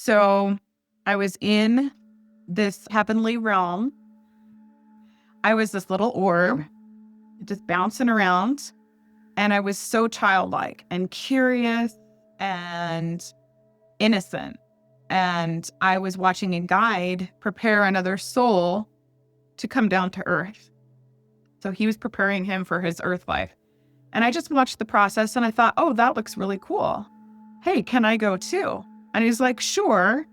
So I was in this heavenly realm. I was this little orb just bouncing around. And I was so childlike and curious and innocent. And I was watching a guide prepare another soul to come down to earth. So he was preparing him for his earth life. And I just watched the process and I thought, oh, that looks really cool. Hey, can I go too? And he's like, sure.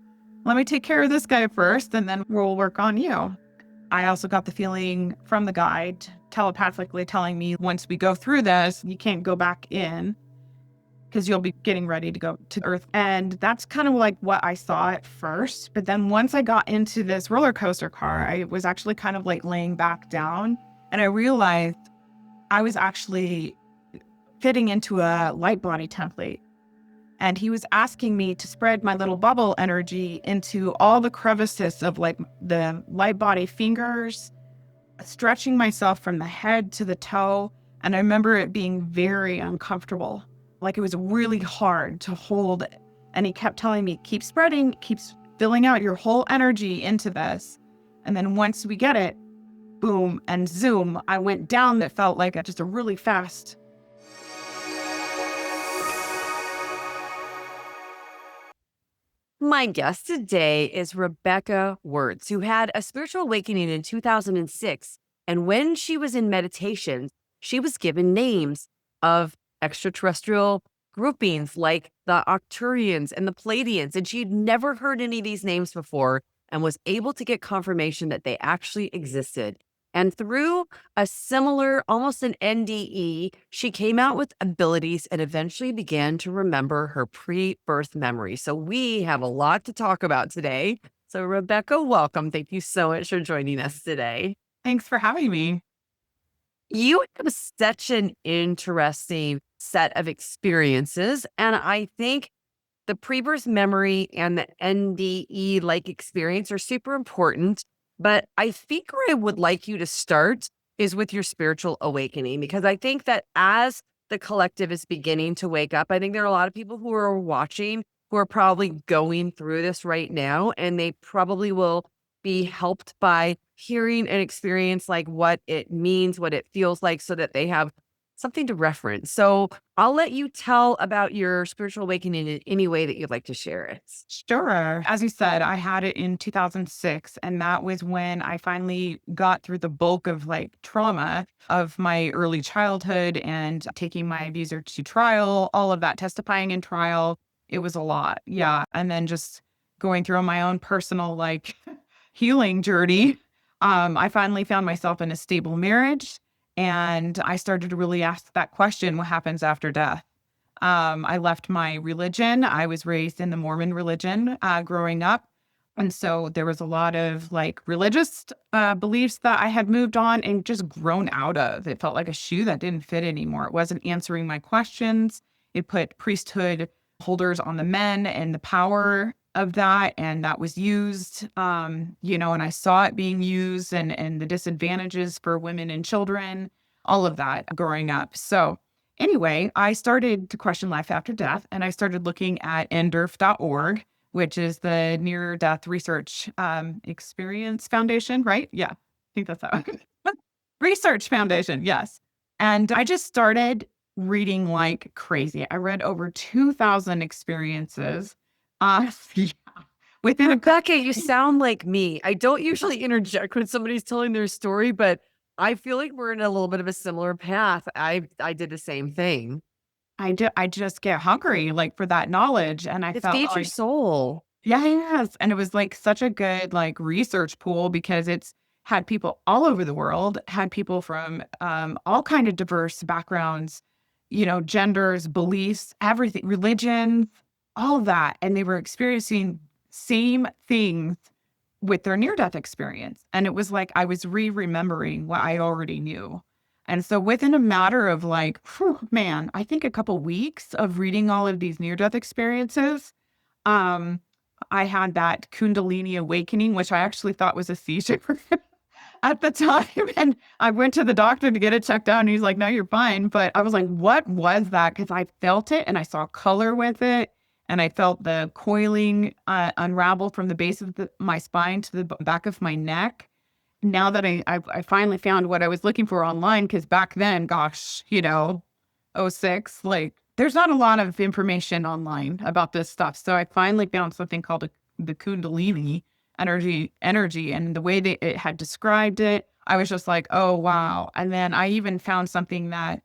Let me take care of this guy first and then we'll work on you. I also got the feeling from the guide telepathically telling me once we go through this, you can't go back in because you'll be getting ready to go to Earth. And that's kind of like what I saw at first. But then once I got into this roller coaster car, I was actually kind of like laying back down and I realized I was actually fitting into a light body template. And he was asking me to spread my little bubble energy into all the crevices of like the light body fingers, stretching myself from the head to the toe. And I remember it being very uncomfortable. Like it was really hard to hold. And he kept telling me, keep spreading, keep filling out your whole energy into this. And then once we get it, boom and zoom, I went down that felt like just a really fast. My guest today is Rebbeca Wertz, who had a spiritual awakening in 2006. And when she was in meditation, she was given names of extraterrestrial groupings like the Arcturians and the Pleiadians. And she'd never heard any of these names before and was able to get confirmation that they actually existed. And through a similar, almost an NDE, she came out with abilities and eventually began to remember her pre-birth memory. So we have a lot to talk about today. So Rebbeca, welcome. Thank you so much for joining us today. Thanks for having me. You have such an interesting set of experiences. And I think the pre-birth memory and the NDE-like experience are super important. But I think where I would like you to start is with your spiritual awakening, because I think that as the collective is beginning to wake up, I think there are a lot of people who are watching who are probably going through this right now, and they probably will be helped by hearing an experience like what it means, what it feels like, so that they have something to reference. So I'll let you tell about your spiritual awakening in any way that you'd like to share it. Sure. As you said, I had it in 2006, and that was when I finally got through the bulk of like trauma of my early childhood and taking my abuser to trial, all of that, testifying in trial. It was a lot. Yeah. And then just going through my own personal like healing journey. I finally found myself in a stable marriage. And I started to really ask that question, what happens after death? I left my religion. I was raised in the Mormon religion growing up. And so there was a lot of like religious beliefs that I had moved on and just grown out of. It felt like a shoe that didn't fit anymore. It wasn't answering my questions. It put priesthood holders on the men and the power of that. And that was used, and I saw it being used and the disadvantages for women and children, all of that growing up. So anyway, I started to question life after death, and I started looking at NDERF.org, which is the Near Death Research Experience Foundation, right? Yeah, I think that's that one. Research Foundation, yes. And I just started reading like crazy. I read over 2,000 experiences. Yeah. Rebecca, you sound like me. I don't usually interject when somebody's telling their story, but I feel like we're in a little bit of a similar path. I did the same thing. I just get hungry like for that knowledge, and I It felt feeds like your soul. yes, and it was like such a good like research pool because it's had people all over the world, had people from all kind of diverse backgrounds, genders, beliefs, everything, religions, all of that. And they were experiencing same things with their near-death experience. And it was like I was remembering what I already knew. And so within a matter of like, man, I think a couple weeks of reading all of these near-death experiences, I had that Kundalini awakening, which I actually thought was a seizure at the time. And I went to the doctor to get it checked out, and he's like, no, you're fine. But I was like, what was that? Because I felt it and I saw color with it. and I felt the coiling unravel from the base of my spine to the back of my neck. Now that I finally found what I was looking for online, because back then, gosh, '06, like there's not a lot of information online about this stuff. So I finally found something called the Kundalini energy, and the way it had described it, I was just like, oh wow. And then I even found something that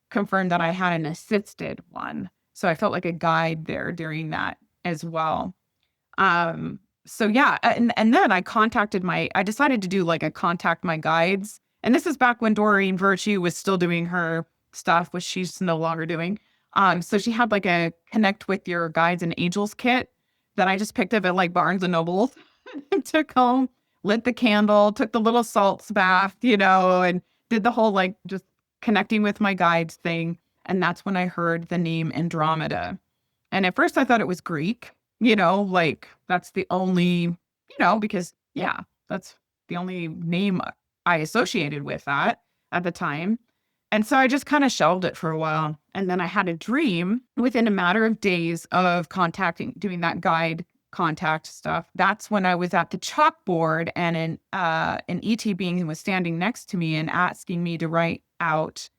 confirmed that I had an assisted one. So I felt like a guide there during that as well. So yeah, and then I decided to do like a contact my guides. And this is back when Doreen Virtue was still doing her stuff, which she's no longer doing. So she had like a connect with your guides and angels kit that I just picked up at like Barnes and Noble and took home, lit the candle, took the little salts bath, and did the whole like just connecting with my guides thing. And that's when I heard the name Andromeda. And at first I thought it was Greek, like that's the only, because yeah, that's the only name I associated with that at the time. And so I just kind of shelved it for a while. And then I had a dream within a matter of days of doing that guide contact stuff. That's when I was at the chalkboard and an ET being was standing next to me and asking me to write out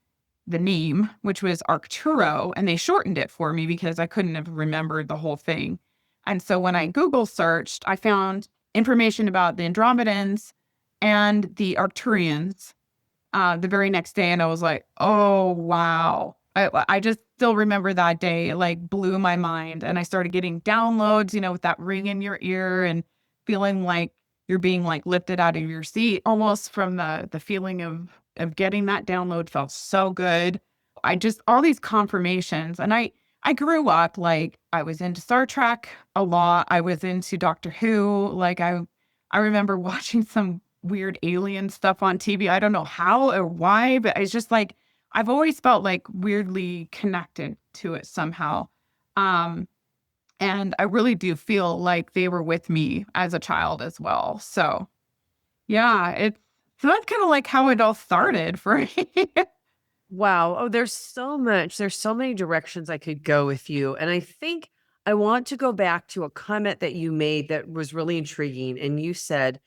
the name, which was Arcturo, and they shortened it for me because I couldn't have remembered the whole thing. And so when I Google searched, I found information about the Andromedans and the Arcturians the very next day. And I was like, oh, wow. I just still remember that day. It like blew my mind. And I started getting downloads, with that ring in your ear and feeling like you're being like lifted out of your seat almost from the feeling of getting that download felt so good. All these confirmations. And I grew up, like I was into Star Trek a lot. I was into Doctor Who. Like I remember watching some weird alien stuff on TV. I don't know how or why, but it's just like, I've always felt like weirdly connected to it somehow. And I really do feel like they were with me as a child as well. So yeah, so that's kind of like how it all started for me. Wow. Oh, there's so much. There's so many directions I could go with you. And I think I want to go back to a comment that you made that was really intriguing. And you said,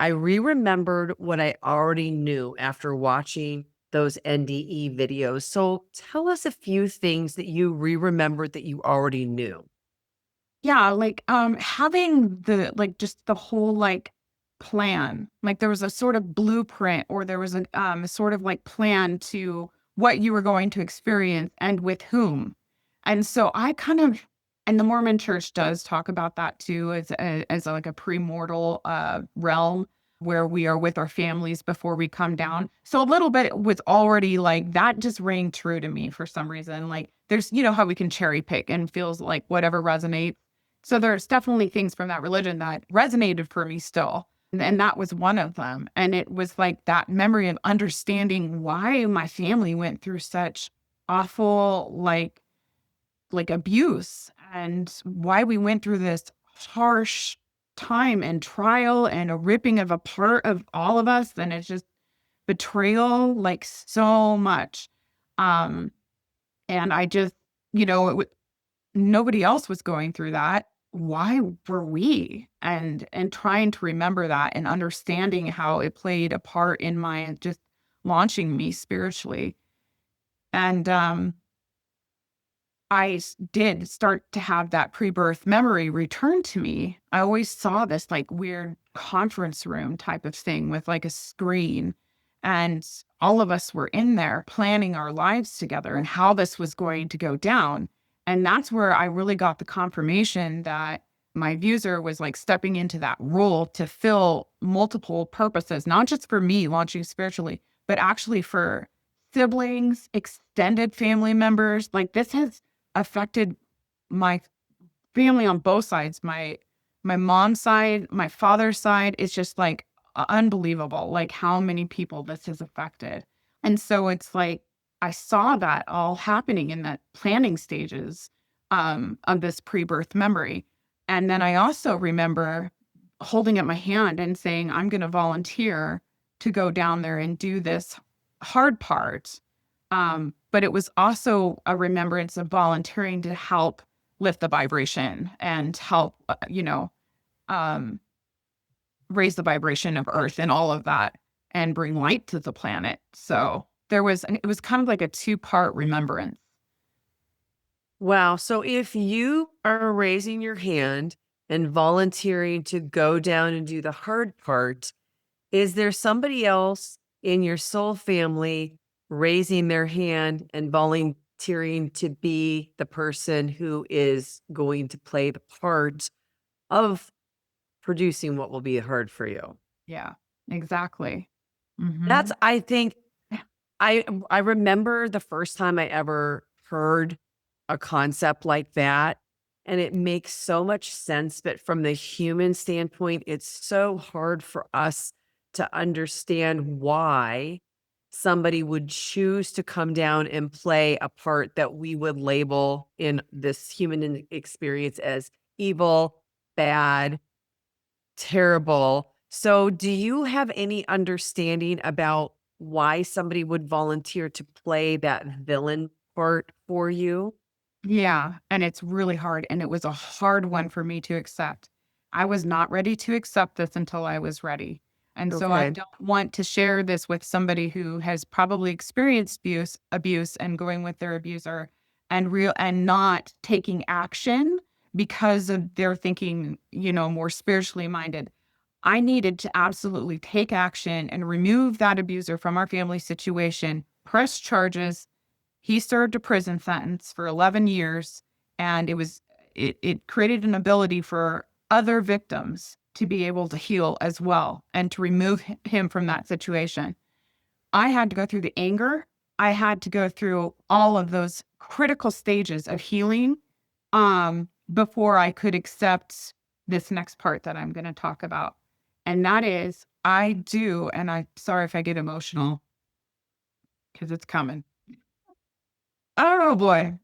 I remembered what I already knew after watching those NDE videos. So tell us a few things that you remembered that you already knew. Yeah, like, having just the whole, like, plan, like, there was a sort of blueprint or there was a sort of, like, plan to what you were going to experience and with whom, and so I kind of and the Mormon Church does talk about that too like, a premortal, realm where we are with our families before we come down, so a little bit was already, like that just rang true to me for some reason, like, there's how we can cherry pick and feels like whatever resonates. So there's definitely things from that religion that resonated for me still. And that was one of them. And it was like that memory of understanding why my family went through such awful, like abuse and why we went through this harsh time and trial and a ripping of apart of all of us. And it's just betrayal, like so much. Um, and I just, nobody else was going through that. Why were we? And trying to remember that and understanding how it played a part in my just launching me spiritually. And did start to have that pre-birth memory return to me. I always saw this like weird conference room type of thing with like a screen. And all of us were in there planning our lives together and how this was going to go down. And that's where I really got the confirmation that my abuser was like stepping into that role to fill multiple purposes, not just for me launching spiritually, but actually for siblings, extended family members. Like this has affected my family on both sides. My mom's side, my father's side, it's just like unbelievable, like how many people this has affected. And so it's like I saw that all happening in that planning stages of this pre-birth memory. And then I also remember holding up my hand and saying, I'm going to volunteer to go down there and do this hard part. But it was also a remembrance of volunteering to help lift the vibration and help, raise the vibration of Earth and all of that and bring light to the planet. So it was kind of like a 2-part remembrance. Wow. So if you are raising your hand and volunteering to go down and do the hard part, is there somebody else in your soul family raising their hand and volunteering to be the person who is going to play the part of producing what will be hard for you? Yeah, exactly. That's, Mhm. I think, I remember the first time I ever heard a concept like that, and it makes so much sense, but from the human standpoint, it's so hard for us to understand why somebody would choose to come down and play a part that we would label in this experience as evil, bad, terrible. So, do you have any understanding about why somebody would volunteer to play that villain part for you? Yeah, and it's really hard, and it was a hard one for me to accept. I was not ready to accept this until I was ready. And so I Okay. don't want to share this with somebody who has probably experienced abuse and going with their abuser and not taking action because of their thinking, more spiritually minded. I needed to absolutely take action and remove that abuser from our family situation, press charges. He served a prison sentence for 11 years, and it created an ability for other victims to be able to heal as well and to remove him from that situation. I had to go through the anger. I had to go through all of those critical stages of healing before I could accept this next part that I'm going to talk about. And that is, I do, and I'm sorry if I get emotional because it's coming. Oh boy.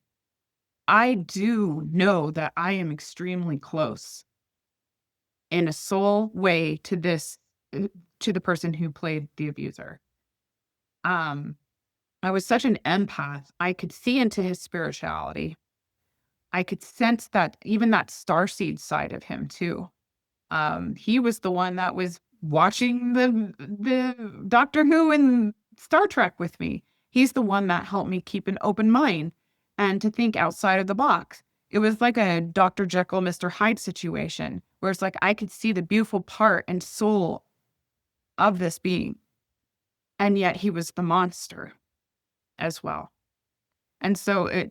I do know that I am extremely close in a soul way to to the person who played the abuser. Um, I was such an empath. I could see into his spirituality. I could sense that even that starseed side of him too. He was the one that was watching the Doctor Who and Star Trek with me. He's the one that helped me keep an open mind and to think outside of the box. It was like a Dr. Jekyll, Mr. Hyde situation where it's like I could see the beautiful part and soul of this being, and yet he was the monster as well. And so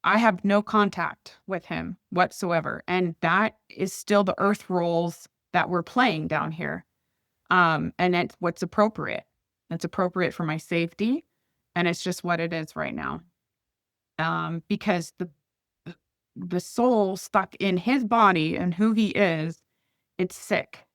I have no contact with him whatsoever, and that is still the earth roles that we're playing down here. And it's what's appropriate. It's appropriate for my safety, and it's just what it is right now. Because the soul stuck in his body and who he is, it's sick.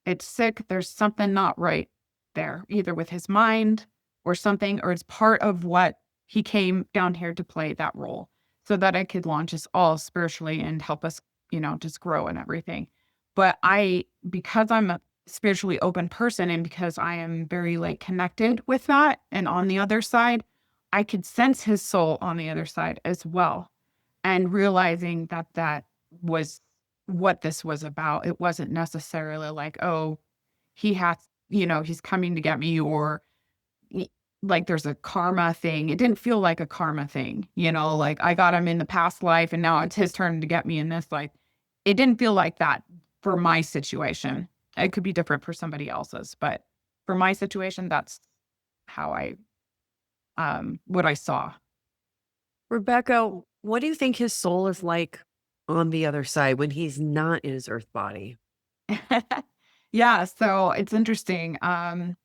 It's sick. There's something not right there, either with his mind or something, or it's part of what he came down here to play that role so that I could launch us all spiritually and help us, just grow and everything. But because I'm a spiritually open person and because I am very like connected with that and on the other side, I could sense his soul on the other side as well. And realizing that that was what this was about. It wasn't necessarily like, oh, he has, he's coming to get me or y- like there's a karma thing. It didn't feel like a karma thing, like I got him in the past life and now it's his turn to get me in this life. It didn't feel like that for my situation. It could be different for somebody else's, but for my situation, that's how what I saw. Rebecca, what do you think his soul is like on the other side when he's not in his earth body? Yeah, so it's interesting. When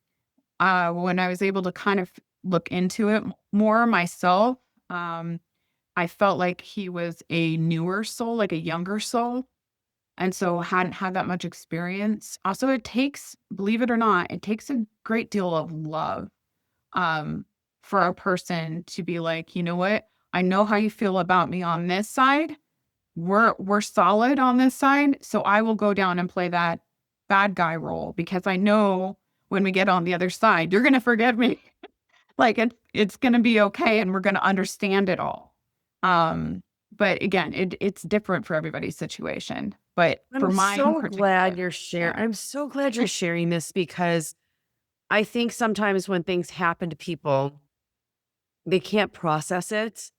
I was able to kind of look into it more myself, um, I felt like he was a newer soul, like a younger soul. And so hadn't had that much experience. Also, it takes, believe it or not, it takes a great deal of love um, for a person to be like, you know what? I know how you feel about me on this side. We're solid on this side. So I will go down and play that bad guy role because I know when we get on the other side, you're gonna forgive me. Like it's gonna be okay and we're gonna understand it all. Um, But again, it's different for everybody's situation. But for I'm mine in so glad particular, you're sharing. yeah. I'm so glad you're sharing this because I think sometimes when things happen to people, they can't process it.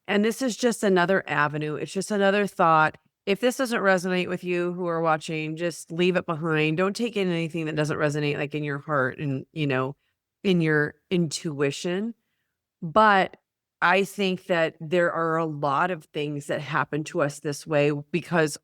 And this is just another avenue. It's just another thought. If this doesn't resonate with you who are watching, just leave it behind. Don't take in anything that doesn't resonate, like in your heart and, in your intuition. But I think that there are a lot of things that happen to us this way because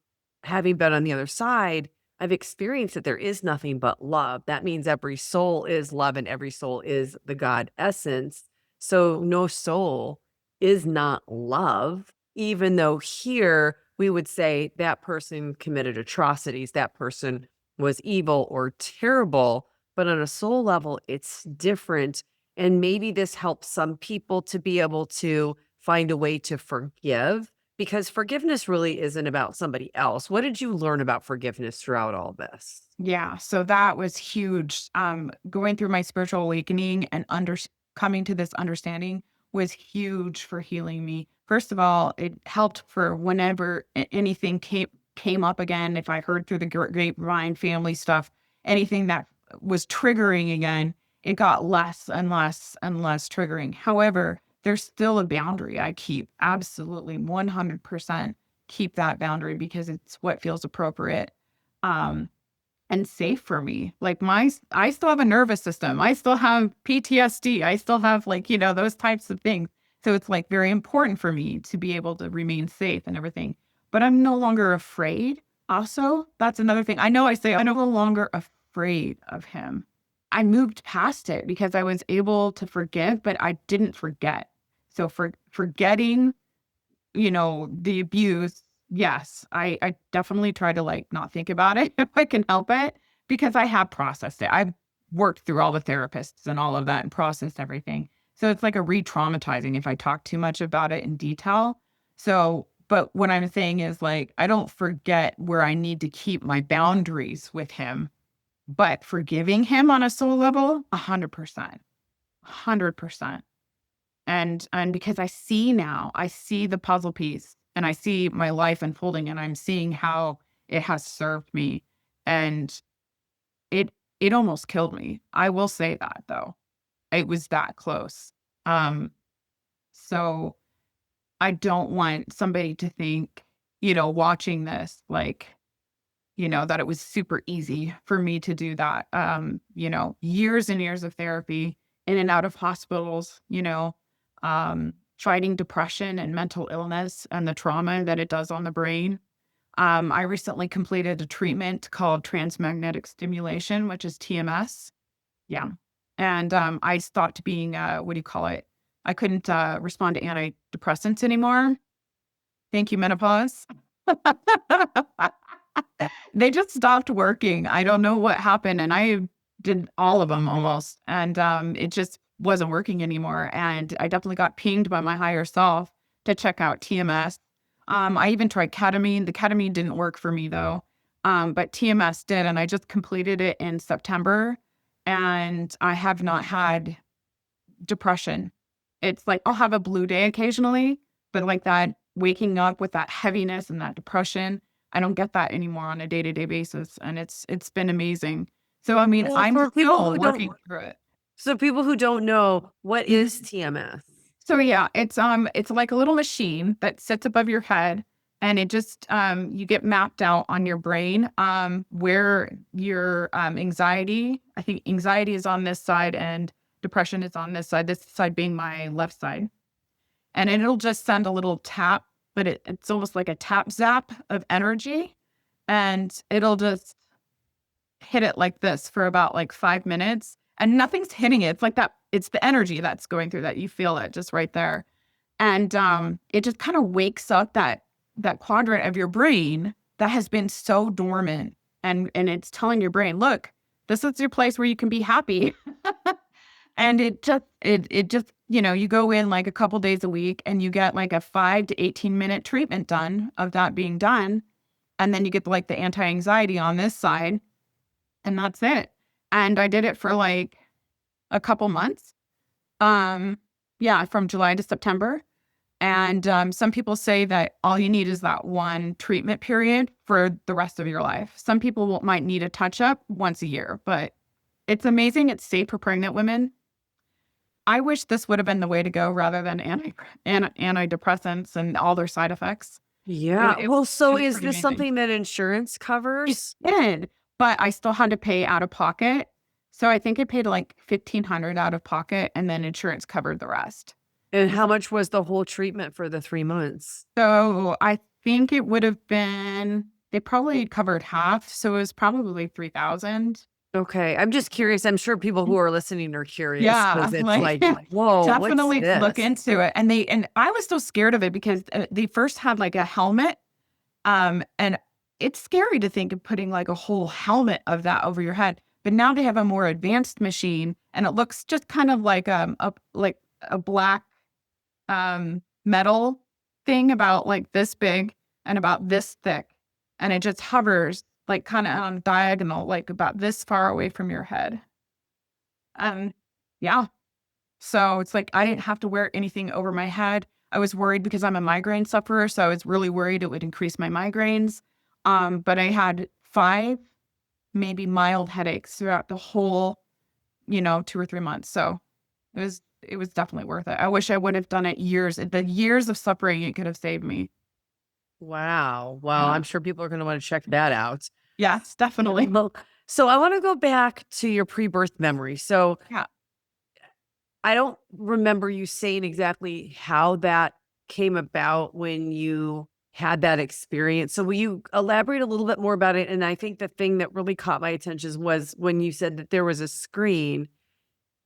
having been on the other side, I've experienced that there is nothing but love. That means every soul is love and every soul is the God essence. So no soul is not love, even though here we would say that person committed atrocities, that person was evil or terrible. But on a soul level, it's different, and maybe this helps some people to be able to find a way to forgive because forgiveness really isn't about somebody else. What did you learn about forgiveness throughout all this? Yeah, so that was huge. Going through my spiritual awakening and coming to this understanding was huge for healing me. First of all, it helped for whenever anything came up again. If I heard through the grapevine family stuff, anything that was triggering again, it got less and less and less triggering. However, there's still a boundary I keep. Absolutely, 100% keep that boundary because it's what feels appropriate. Um, and safe for me. Like I still have a nervous system. I still have PTSD. I still have those types of things. So it's like very important for me to be able to remain safe and everything. But I'm no longer afraid. Also, that's another thing. I know I say I'm no longer afraid of him. I moved past it because I was able to forgive, but I didn't forget. So for forgetting the abuse, yes, I definitely try to not think about it if I can help it because I have processed it. I've worked through all the therapists and all of that and processed everything. So it's like a re-traumatizing if I talk too much about it in detail. So, but what I'm saying is I don't forget where I need to keep my boundaries with him, but forgiving him on a soul level, 100%, 100%. And because I see the puzzle piece and I see my life unfolding and I'm seeing how it has served me. And it almost killed me. I will say that though. It was that close. Um, so I don't want somebody to think, watching this, that it was super easy for me to do that. Years and years of therapy in and out of hospitals, fighting depression and mental illness and the trauma that it does on the brain. I recently completed a treatment called transmagnetic stimulation, which is TMS. Yeah. And I stopped being, what do you call it? I couldn't respond to antidepressants anymore. Thank you, menopause. They just stopped working. I don't know what happened, and I did all of them almost, and, it just wasn't working anymore, and I definitely got pinged by my higher self to check out TMS. I even tried ketamine. The ketamine didn't work for me, though, but TMS did, and I just completed it in September, and I have not had depression. It's like I'll have a blue day occasionally, but that waking up with that heaviness and that depression, I don't get that anymore on a day-to-day basis, and it's been amazing. So, I mean, Well, I'm for people still who working don't, through it. so people who don't know, what Mhm. is TMS? So, yeah, it's like a little machine that sits above your head, and it just, you get mapped out on your brain, where your, anxiety I think anxiety is on this side and depression is on this side being my left side. And it'll just send a little tap, but it's almost like a tap zap of energy, and it'll just hit it like this for about 5 minutes, and nothing's hitting it. It's like that it's the energy that's going through that. You feel it just right there. And, it just kinda wakes up that quadrant of your brain that has been so dormant, and it's telling your brain, "Look, this is your place where you can be happy." And it just you go in a couple days a week and you get a 5 to 18-minute treatment done of that being done, and then you get the anti-anxiety on this side, and that's it. And I did it for a couple months. Um, yeah, from July to September. And some people say that all you need is that one treatment period for the rest of your life. Some people might need a touch up once a year, but it's amazing. It's safe for pregnant women. I wish this would have been the way to go rather than antidepressants and all their side effects. Yeah. Well, It so was is pretty this amazing. something that insurance It covers? did, but I still had to pay out of pocket. So I think I paid like 1,500 out of pocket, and then insurance covered the rest. And how much was the whole treatment for the 3 months? So I think it would have been, they probably covered half. So it was probably 3,000. Okay. I'm just curious. I'm sure people who are listening are curious Yeah. because it's Like, like, whoa, what's definitely look this? into it. And I was so scared of it because they first had like a helmet. And it's scary to think of putting like a whole helmet of that over your head. But now they have a more advanced machine, and it looks just kind of like a black metal thing about like this big and about this thick. And it just hovers like kind of on diagonal, like about this far away from your head. Yeah. So it's like I didn't have to wear anything over my head. I was worried because I'm a migraine sufferer. So I was really worried it would increase my migraines. But I had 5, maybe mild headaches throughout the whole, 2 or 3 months. So it was definitely worth it. I wish I would have done it years. The years of suffering it could have saved me. Wow. Well, Yeah. I'm sure people are going to want to check that out. Yes, definitely. Well, so I want to go back to your pre-birth memory. So Yeah. I don't remember you saying exactly how that came about when you had that experience. So will you elaborate a little bit more about it? And I think the thing that really caught my attention was when you said that there was a screen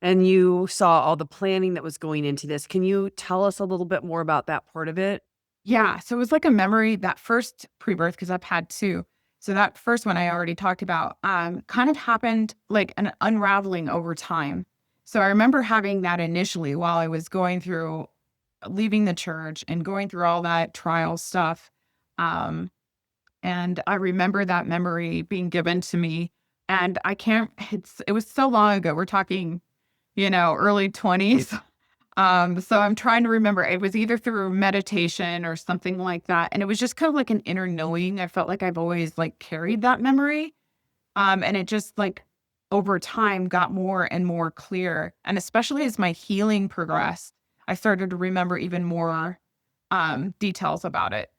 and you saw all the planning that was going into this. Can you tell us a little bit more about that part of it? Yeah. So it was like a memory, that first pre-birth, because I've had 2. So that first one I already talked about, kind of happened like an unraveling over time. So I remember having that initially while I was going through leaving the church and going through all that trial stuff. Um, and I remember that memory being given to me. And I can't, it was so long ago. We're talking, early 20s. So I'm trying to remember. It was either through meditation or something like that. And it was just kind of like an inner knowing. I felt like I've always like carried that memory. And it just like over time got more and more clear. And especially as my healing progressed, I started to remember even more details about it.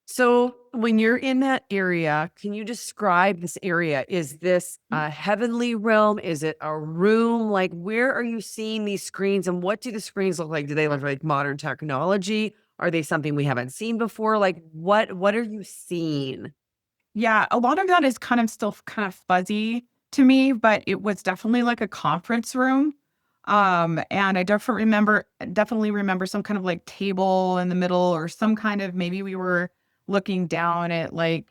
So when you're in that area, can you describe this area? Is this a heavenly realm? Is it a room? Like, where are you seeing these screens and what do the screens look like? Do they look like modern technology? Are they something we haven't seen before? Like, what are you seeing? Yeah, a lot of that is kind of still kind of fuzzy to me, but it was definitely like a conference room. And I definitely remember some kind of like table in the middle or some kind of, maybe we were looking down at like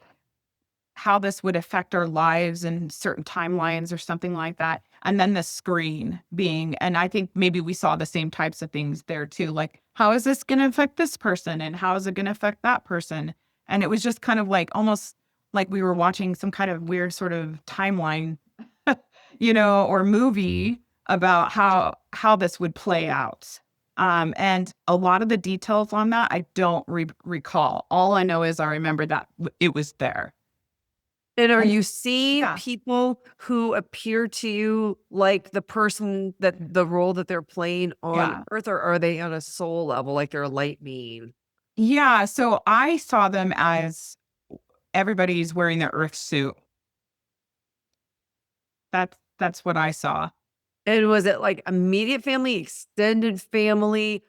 how this would affect our lives in certain timelines or something like that. And then the screen being, and I think maybe we saw the same types of things there too. Like, how is this going to affect this person? And how is it going to affect that person? And it was just kind of like almost like we were watching some kind of weird sort of timeline, or movie about how this would play out. And a lot of the details on that I don't recall. All I know is I remember that it was there. And are And you seeing yeah, people who appear to you like the person that the role that they're playing on yeah, earth, or are they on a soul level, like they're a light being? yeah. So I saw them as everybody's wearing their earth suit. That's what I saw. And was it like immediate family, extended family,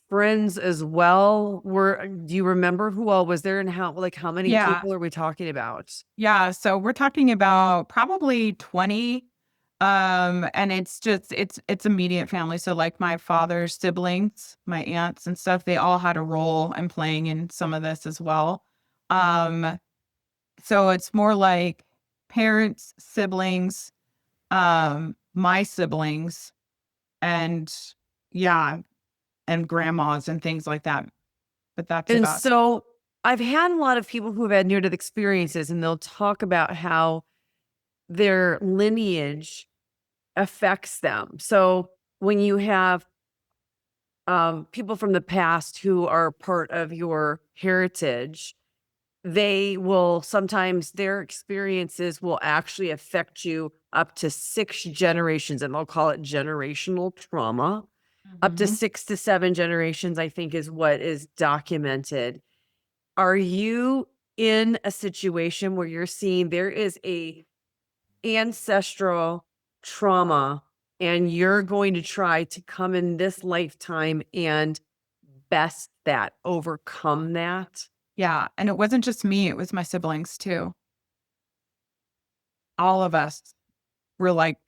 friends as well? Do you remember who all was there and how many Yeah, people are we talking about? yeah. So we're talking about probably 20. And it's immediate family. So like my father's siblings, my aunts and stuff, they all had a role in playing in some of this as well. Um, so it's more like parents, siblings, my siblings, and yeah, and grandmas and things like that. But that's And about so I've had a lot of people who have had near death experiences, and they'll talk about how their lineage affects them. So when you have people from the past who are part of your heritage, they will sometimes their experiences will actually affect you up to 6 generations, and they'll call it generational trauma. Up to Mhm. 6 to 7 generations, I think, is what is documented. Are you in a situation where you're seeing there is a ancestral trauma and you're going to try to come in this lifetime and best that, overcome that? Yeah, and it wasn't just me, it was my siblings too. All of us were like,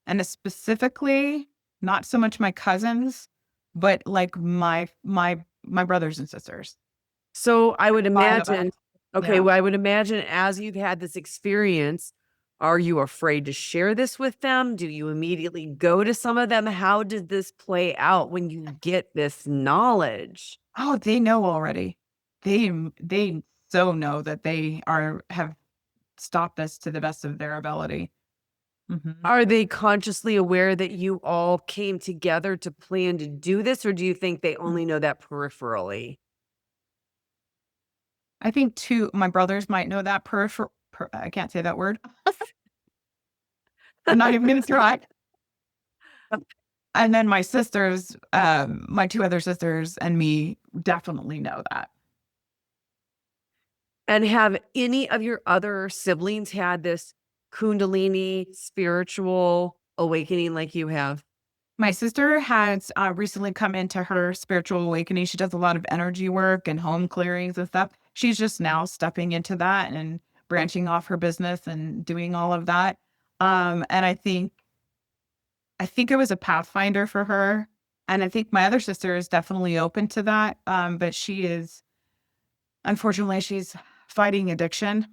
and it's specifically not so much my cousins, but like my brothers and sisters. So I would 5 of us. imagine, okay, Yeah. well, I would imagine as you've had this experience, are you afraid to share this with them? Do you immediately go to some of them? How did this play out when you get this knowledge? Oh, they know already. They so know that they have stopped this to the best of their ability. Mhm. Are they consciously aware that you all came together to plan to do this, or do you think they only know that peripherally? I think 2 my brothers might know that I can't say that word. I'm not even gonna try. And then my sisters, my 2 other sisters and me definitely know that. And have any of your other siblings had this Kundalini spiritual awakening like you have? My sister has, recently come into her spiritual awakening. She does a lot of energy work and home clearings and stuff. She's just now stepping into that and branching off her business and doing all of that. And I think it was a pathfinder for her, and I think my other sister is definitely open to that, but she is unfortunately, she's fighting addiction.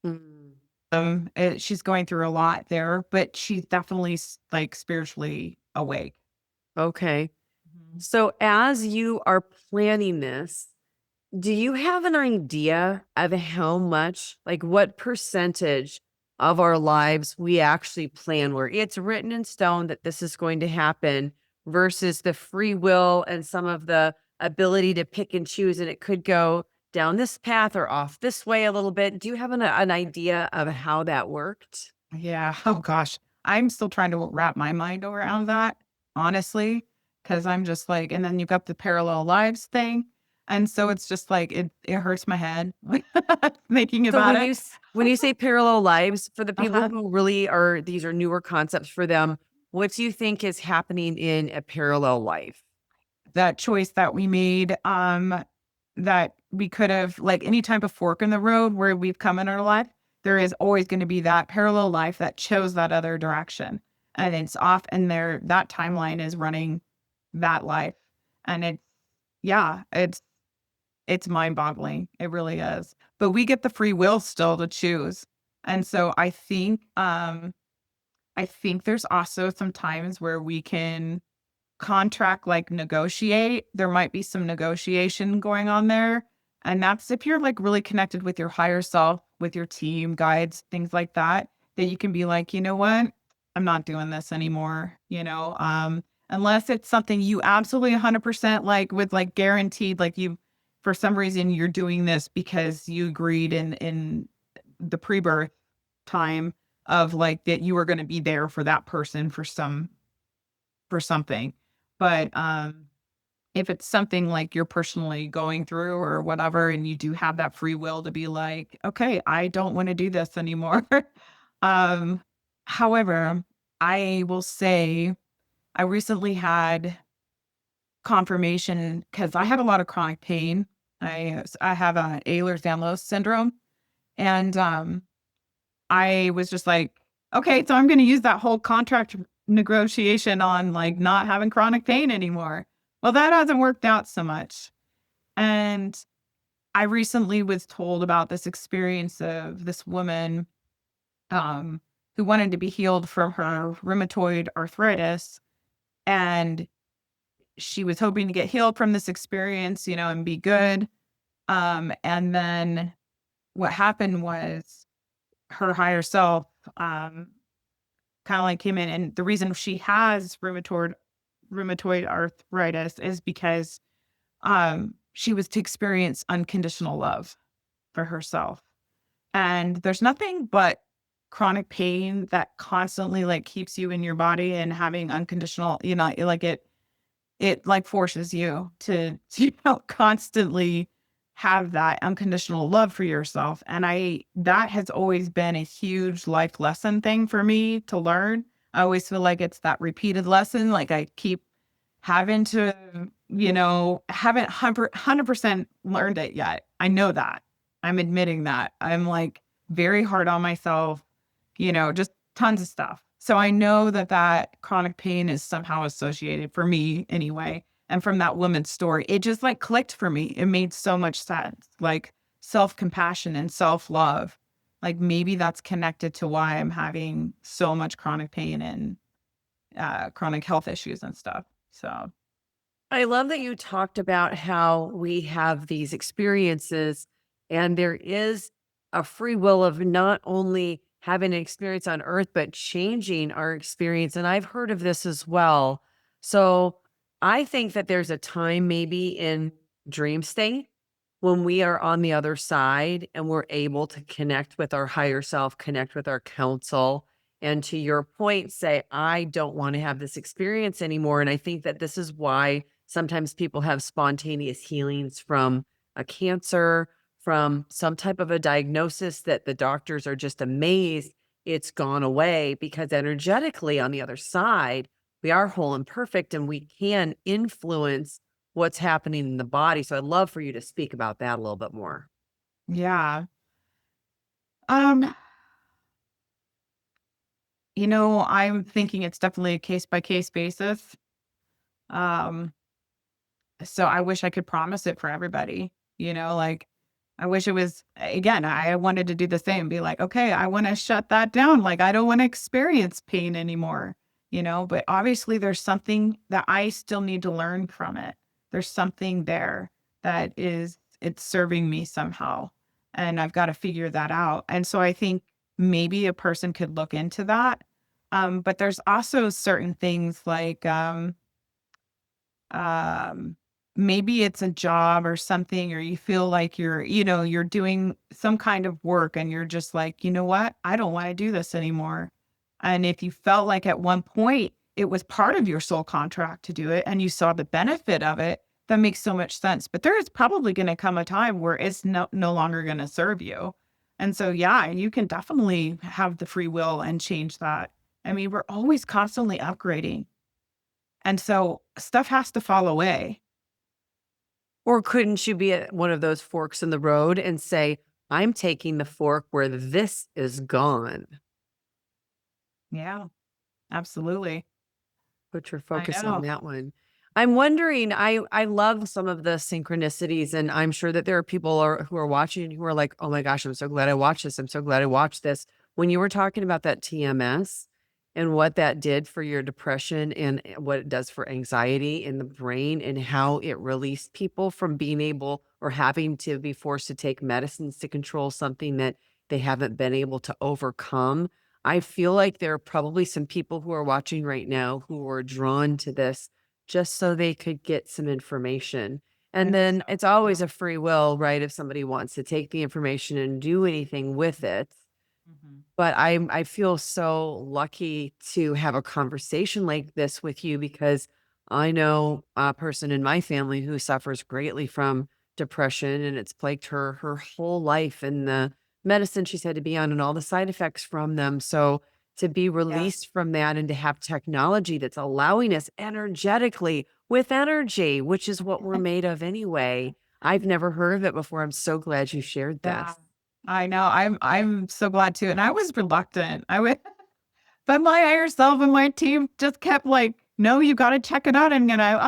Mm, She's going through a lot there, but she's definitely like spiritually awake. okay. Mhm. So as you are planning this, do you have an idea of how much, like what percentage of our lives we actually plan where it's written in stone that this is going to happen versus the free will and some of the ability to pick and choose, and it could go down this path or off this way a little bit? Do you have an idea of how that worked? Yeah. Oh gosh. I'm still trying to wrap my mind around that, honestly, because I'm just like, and then you've got the parallel lives thing. And so it's just like it hurts my head thinking So about it. when you say parallel lives, for the people Uh-huh. who really are these are newer concepts for them, what do you think is happening in a parallel life? That choice that we made, that we could have like any type of fork in the road where we've come in our life, there is always going to be that parallel life that chose that other direction. And it's off and there that timeline is running that life. And yeah, it's mind-boggling. It really is. But we get the free will still to choose. And so I think there's also some times where we can contract, like, negotiate. There might be some negotiation going on there, and that's if you're, like, really connected with your higher self, with your team, guides, things like that, that you can be like, "You know what? I'm not doing this anymore," unless it's something you absolutely 100% like, with, like, guaranteed, like, you for some reason, you're doing this because you agreed in the pre-birth time of, like, that you were gonna be there for that person for something. But, if it's something like you're personally going through or whatever, and you do have that free will to be like, "Okay, I don't wanna do this anymore." Um, However, I will say I recently had confirmation because I have a lot of chronic pain. I have a Ehlers-Danlos syndrome, and, I was just like, "Okay, so I'm gonna use that whole contract negotiation on, like, not having chronic pain anymore." Well, that hasn't worked out so much, and I recently was told about this experience of this woman, um, who wanted to be healed from her rheumatoid arthritis, and she was hoping to get healed from this experience, and be good, and then what happened was her higher self, um kinda like came in and the reason she has rheumatoid arthritis is because she was to experience unconditional love for herself. And there's nothing but chronic pain that constantly like keeps you in your body and having unconditional, like it like forces you to, constantly have that unconditional love for yourself. And that has always been a huge life lesson thing for me to learn. I always feel like it's that repeated lesson. Like I keep having to, haven't 100% learned it yet. I know that. I'm admitting that. I'm like very hard on myself, just tons of stuff. So I know that chronic pain is somehow associated for me anyway. And from that woman's story, it just like clicked for me. It made so much sense. Like self-compassion and self-love. Like maybe that's connected to why I'm having so much chronic pain and chronic health issues and stuff. So I love that you talked about how we have these experiences and there is a free will of not only having an experience on earth, but changing our experience. And I've heard of this as well. So I think that there's a time maybe in dream state when we are on the other side and we're able to connect with our higher self, connect with our counsel. And to your point, say, I don't want to have this experience anymore. And I think that this is why sometimes people have spontaneous healings from a cancer, from some type of a diagnosis that the doctors are just amazed it's gone away because energetically on the other side, we are whole and perfect and we can influence what's happening in the body. So I'd love for you to speak about that a little bit more. yeah. Um, I'm thinking it's definitely a case by case basis. Um, so I wish I could promise it for everybody, like I wish it was again, I wanted to do the same, be like, okay, I want to shut that down. Like I don't want to experience pain anymore, but obviously there's something that I still need to learn from it. There's something there it's serving me somehow. And I've got to figure that out. And so I think maybe a person could look into that. But there's also certain things like, um, maybe it's a job or something, or you feel like you're doing some kind of work and you're just like, you know what? I don't want to do this anymore. And if you felt like at one point it was part of your soul contract to do it and you saw the benefit of it, that makes so much sense. But there is probably going to come a time where it's no longer going to serve you. And so, yeah, you can definitely have the free will and change that. I mean, we're always constantly upgrading. And so stuff has to fall away. Or couldn't you be at one of those forks in the road and say, I'm taking the fork where this is gone? Yeah, absolutely. Put your I focus on know. that one. I'm wondering, I love some of the synchronicities, and I'm sure that there are people who are watching who are like, oh my gosh, I'm so glad I watched this. I'm so glad I watched this. When you were talking about that TMS and what that did for your depression and what it does for anxiety in the brain and how it released people from being able or having to be forced to take medicines to control something that they haven't been able to overcome. I feel like there are probably some people who are watching right now who are drawn to this just so they could get some information. And It's then so it's always true. a free will, right? If somebody wants to take the information and do anything with it. Mhm. But I feel so lucky to have a conversation like this with you because I know a person in my family who suffers greatly from depression and it's plagued her whole life and the medicine she's had to be on and all the side effects from them. So to be Yeah. released from that and to have technology that's allowing us energetically with energy, which is what we're made of anyway. I've never heard of it before. I'm so glad you shared Yeah. this. I know. I'm so glad too. And I was reluctant. But my higher self and my team just kept like, no, you got to check it out. I'm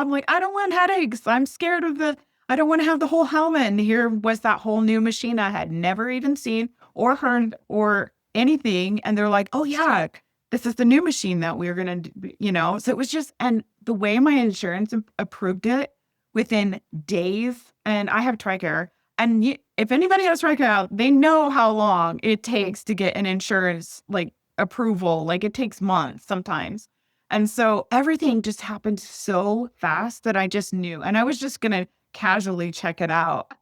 like, I don't want headaches. I'm scared of I don't want to have the whole helmet. And here was that whole new machine I had never even seen or heard or anything. And they're like, oh yeah, this is the new machine that we're going to, so it was just, and the way my insurance approved it within days, and I have TRICARE. And if anybody has TRICARE, they know how long it takes to get an insurance like approval. Like it takes months sometimes. And so everything just happened so fast that I just knew. And I was just going to casually check it out.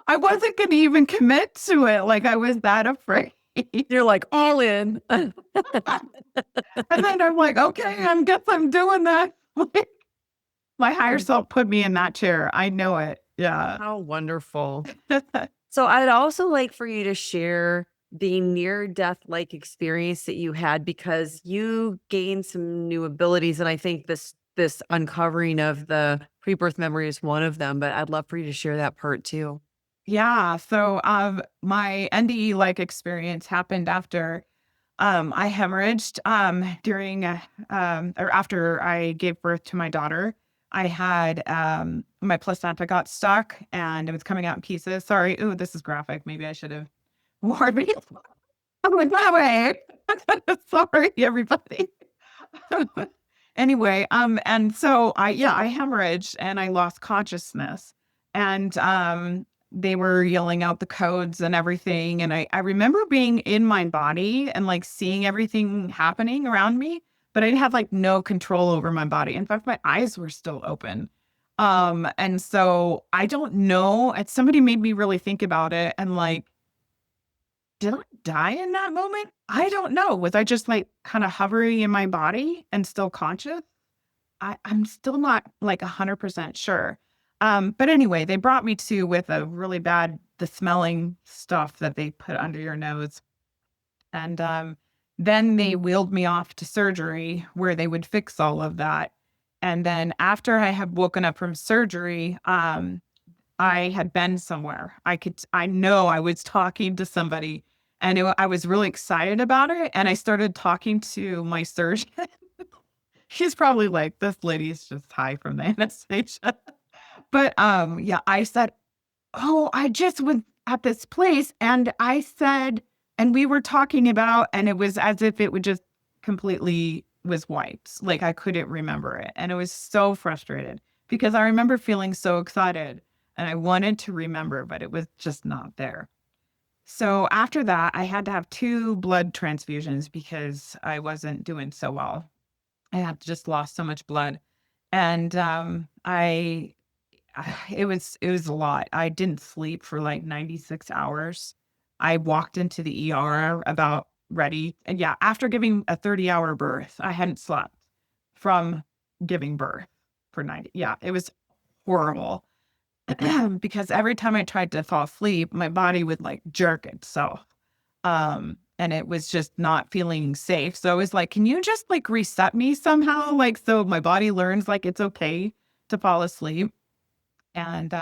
I wasn't going to even commit to it. Like I was that afraid. You're like all in. And then I'm like, okay, I guess I'm doing that. My higher self put me in that chair. I know it. Yeah. How wonderful. So I'd also like for you to share the near-death-like experience that you had because you gained some new abilities. And I think this uncovering of the pre-birth memory is one of them, but I'd love for you to share that part too. Yeah. So my NDE-like experience happened after I hemorrhaged during or after I gave birth to my daughter. I had my placenta got stuck and it was coming out in pieces. Sorry. Ooh, this is graphic. Maybe I should have warned me. I went that way. Sorry, everybody. Anyway, and so I hemorrhaged and I lost consciousness. And they were yelling out the codes and everything. And I remember being in my body and like seeing everything happening around me, but I had like no control over my body. In fact, my eyes were still open. And so I don't know. Somebody made me really think about it and like, did I die in that moment? I don't know. Was I just like kind of hovering in my body and still conscious? I'm still not like 100% sure. But anyway, they brought me to with a really bad, the smelling stuff that they put under your nose. And then they wheeled me off to surgery where they would fix all of that. And then after I had woken up from surgery, I had been somewhere. I know I was talking to somebody and I was really excited about it. And I started talking to my surgeon. She's probably like, this lady's just high from the anesthesia. But yeah, I said, oh, I just was at this place and I said, and we were talking about, and it was as if it would just completely was wiped. Like I couldn't remember it. And it was so frustrated because I remember feeling so excited and I wanted to remember, but it was just not there. So after that, I had to have 2 blood transfusions because I wasn't doing so well. I had just lost so much blood. And it was a lot. I didn't sleep for like 96 hours. I walked into the ER about ready. And yeah, after giving a 30-hour birth, I hadn't slept from giving birth for 90. Yeah, it was horrible. Because every time I tried to fall asleep, my body would like jerk itself. And it was just not feeling safe. So I was like, can you just like reset me somehow? Like, so my body learns like it's okay to fall asleep. And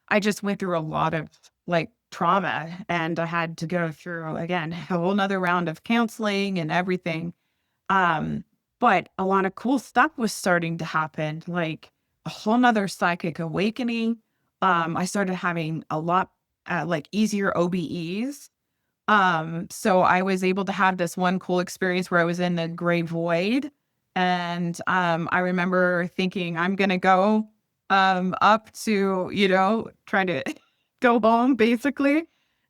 I just went through a lot of like trauma and I had to go through again, a whole nother round of counseling and everything. But a lot of cool stuff was starting to happen, like a whole nother psychic awakening. I started having a lot like easier OBEs. So I was able to have this one cool experience where I was in the gray void. And I remember thinking, I'm gonna go up to, trying to go home basically.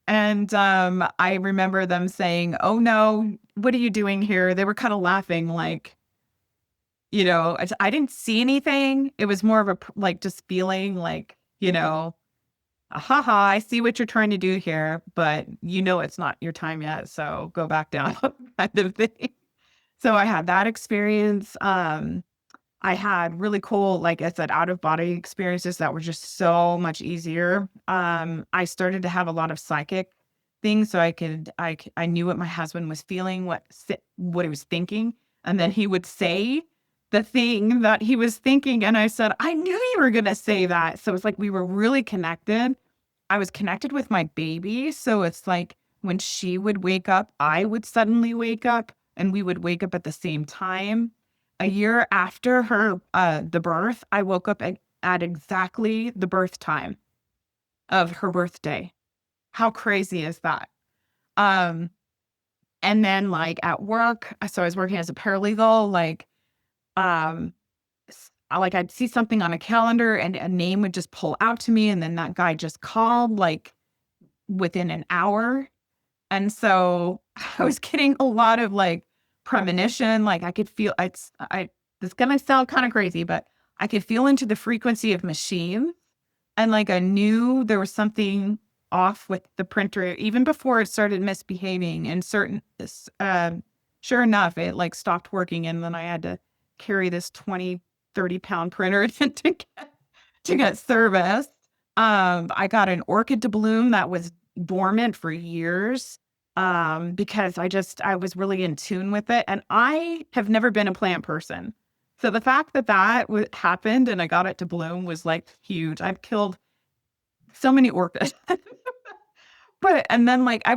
And I remember them saying, oh no, what are you doing here? They were kind of laughing like, I didn't see anything. It was more of a like just feeling like, haha, I see what you're trying to do here, but it's not your time yet. So go back down kind of thing. So I had that experience. I had really cool, like I said, out of body experiences that were just so much easier. I started to have a lot of psychic things. So I knew what my husband was feeling, what he was thinking. And then he would say the thing that he was thinking. And I said, I knew you were going to say that. So it's like we were really connected. I was connected with my baby. So it's like when she would wake up, I would suddenly wake up and we would wake up at the same time. A year after her, the birth, I woke up at exactly the birth time of her birthday. How crazy is that? Um, and then like at work, so I was working as a paralegal, like, um, I'd see something on a calendar and a name would just pull out to me. And then that guy just called like within an hour. And so I was getting a lot of like premonition. Like I could feel it's gonna sound kind of crazy, but I could feel into the frequency of machine. And like I knew there was something off with the printer even before it started misbehaving and sure enough, it like stopped working. And then I had to carry this 20-30 pound printer to get serviced. I got an orchid to bloom that was dormant for years because I was really in tune with it. And I have never been a plant person. So the fact that happened and I got it to bloom was like huge. I've killed so many orchids. And then like I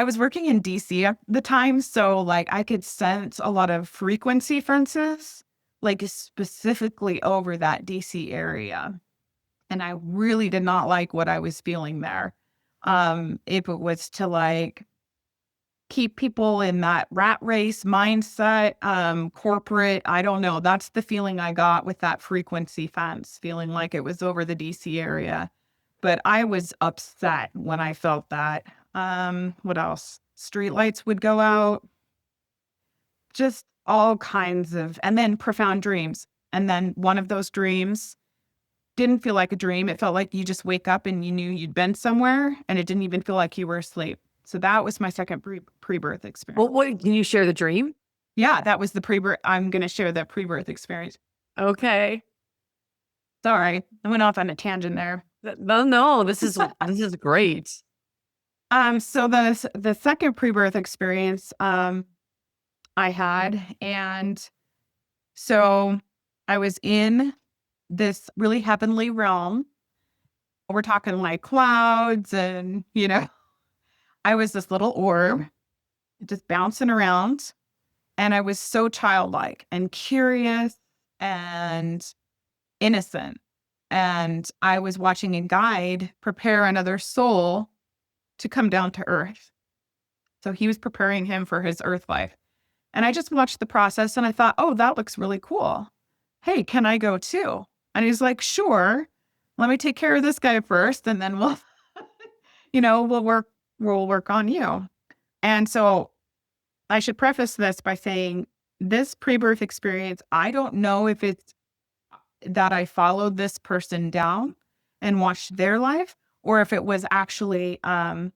was working in DC at the time. So like I could sense a lot of frequency differences, like specifically over that DC area. And I really did not like what I was feeling there. If it was to like keep people in that rat race mindset, corporate, I don't know. That's the feeling I got with that frequency fence, feeling like it was over the DC area. But I was upset when I felt that. What else? Street lights would go out. Just all kinds of, and then profound dreams. And then one of those dreams didn't feel like a dream. It felt like you just wake up and you knew you'd been somewhere and it didn't even feel like you were asleep. So that was my second pre-birth experience. Well, what, can you share the dream? Yeah, that was the pre-birth. I'm going to share the pre-birth experience. Okay. Sorry, I went off on a tangent there. No, this is great. So the second pre-birth experience I had, and so I was in this really heavenly realm. We're talking like clouds and, I was this little orb just bouncing around, and I was so childlike and curious and innocent. And I was watching a guide prepare another soul to come down to earth. So he was preparing him for his earth life. And I just watched the process and I thought, oh, that looks really cool. Hey, can I go too? And he's like, sure. Let me take care of this guy first, and then we'll, we'll work on you. And so I should preface this by saying this pre-birth experience, I don't know if it's that I followed this person down and watched their life, or if it was actually a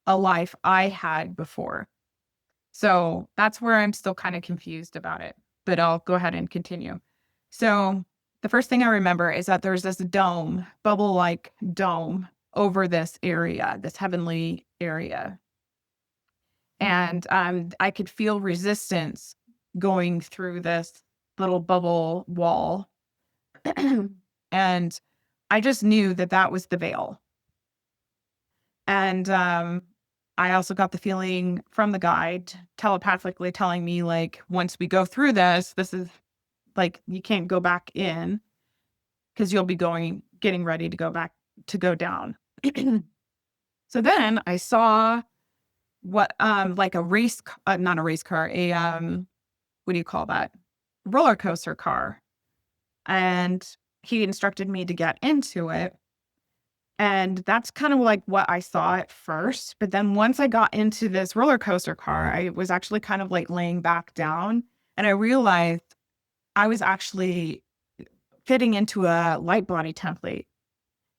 life I had before. So that's where I'm still kind of confused about it, but I'll go ahead and continue. So the first thing I remember is that there's this dome, bubble-like dome over this area, this heavenly area. And I could feel resistance going through this little bubble wall. And I just knew that was the veil. And I also got the feeling from the guide telepathically telling me, like, once we go through this is like, you can't go back in because you'll be getting ready to go down. So then I saw what, like a race, not a race car, what do you call that? Roller coaster car. And he instructed me to get into it. And that's kind of like what I saw at first. But then once I got into this roller coaster car, I was actually kind of like laying back down. And I realized I was actually fitting into a light body template.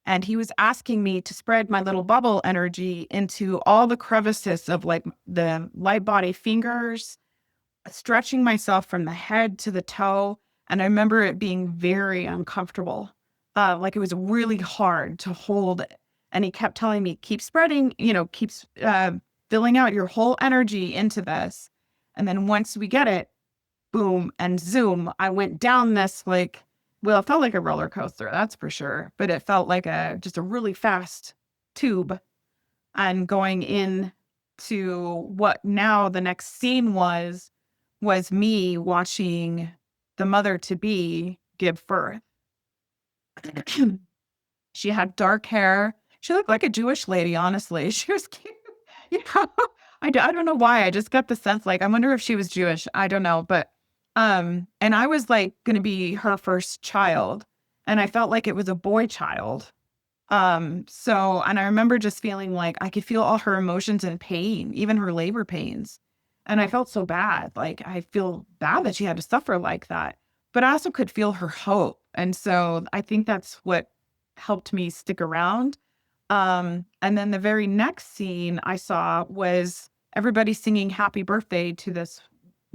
And he was asking me to spread my little bubble energy into all the crevices of like the light body fingers, stretching myself from the head to the toe. And I remember it being very uncomfortable. Like it was really hard to hold it. And he kept telling me, keep spreading, keeps filling out your whole energy into this. And then once we get it, boom and zoom, I went down this it felt like a roller coaster, that's for sure. But it felt like just a really fast tube. And going in to what now the next scene was me watching the mother-to-be give birth. She had dark hair. She looked like a Jewish lady, honestly. She was cute. I don't know why. I just got the sense, like, I wonder if she was Jewish. I don't know. But, and I was like going to be her first child. And I felt like it was a boy child. And I remember just feeling like I could feel all her emotions and pain, even her labor pains. And I felt so bad. Like, I feel bad that she had to suffer like that. But I also could feel her hope. And so I think that's what helped me stick around. And then the very next scene I saw was everybody singing happy birthday to this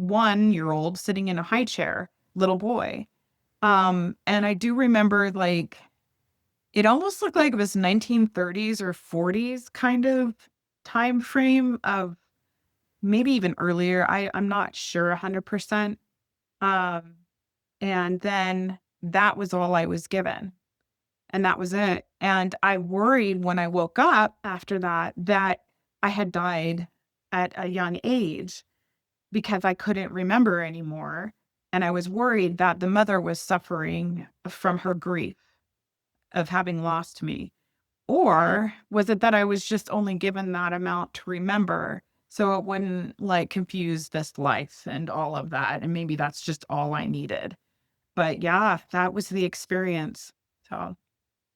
1-year-old sitting in a high chair, little boy. And I do remember, like, it almost looked like it was 1930s or 40s kind of time frame of maybe even earlier. I'm not sure 100%. Um, and then that was all I was given. And that was it. And I worried when I woke up after that that I had died at a young age because I couldn't remember anymore. And I was worried that the mother was suffering from her grief of having lost me. Or was it that I was just only given that amount to remember so it wouldn't like confuse this life and all of that? And maybe that's just all I needed. But yeah, that was the experience. So,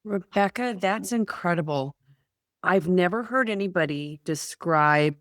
Rebecca, that's incredible. I've never heard anybody describe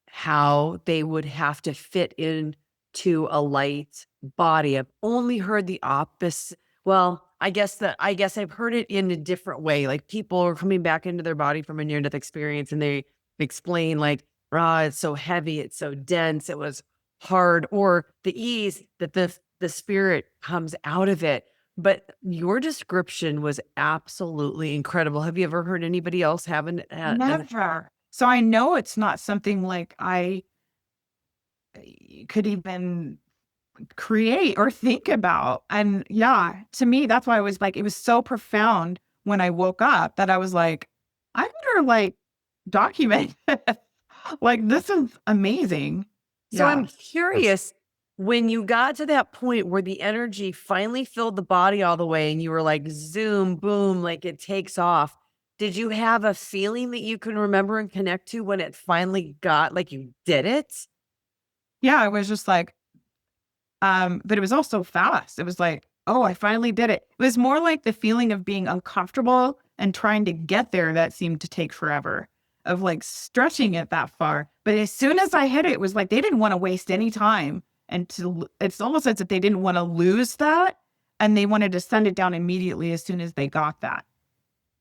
how they would have to fit into a light body. I've only heard the opposite. Well, I guess I've heard it in a different way. Like people are coming back into their body from a near death experience and they explain like, ah, it's so heavy, it's so dense, it was hard, or the ease that the spirit comes out of it. But your description was absolutely incredible. Have you ever heard anybody else having never. So I know it's not something like I could even create or think about. And yeah, to me, that's why I was like, it was so profound when I woke up that I was like, I better like document this. Like, this is amazing. So I'm Yeah. curious, when you got to that point where the energy finally filled the body all the way and you were like, zoom, boom, like it takes off. Did you have a feeling that you can remember and connect to when it finally got like you did it? Yeah. I was just like, but it was also fast. It was like, oh, I finally did it. It was more like the feeling of being uncomfortable and trying to get there that seemed to take forever, of like stretching it that far. But as soon as I hit it, it was like they didn't want to waste any time. And it's almost as if they didn't want to lose that. And they wanted to send it down immediately as soon as they got that.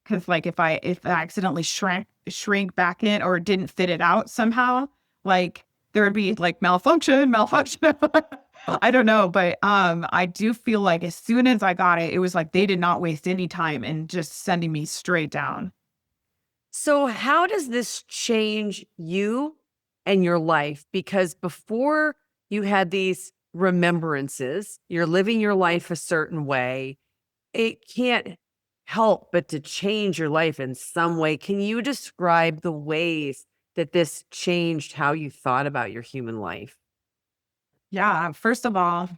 Cause like if I accidentally shrink back in or didn't fit it out somehow, like there would be like malfunction. I don't know, but I do feel like as soon as I got it, it was like they did not waste any time in just sending me straight down. So, how does this change you and your life? Because before you had these remembrances, you're living your life a certain way. It can't help but to change your life in some way. Can you describe the ways that this changed how you thought about your human life? Yeah, first of all,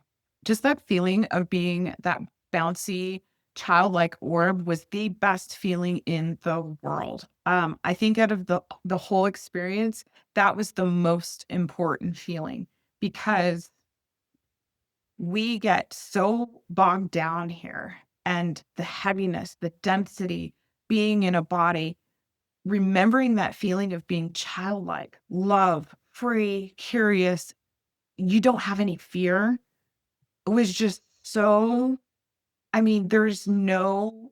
just that feeling of being that bouncy, childlike orb was the best feeling in the world. I think out of the whole experience, that was the most important feeling because we get so bogged down here and the heaviness, the density, being in a body, remembering that feeling of being childlike, love, free, curious, you don't have any fear. It was just so, I mean, there's nothing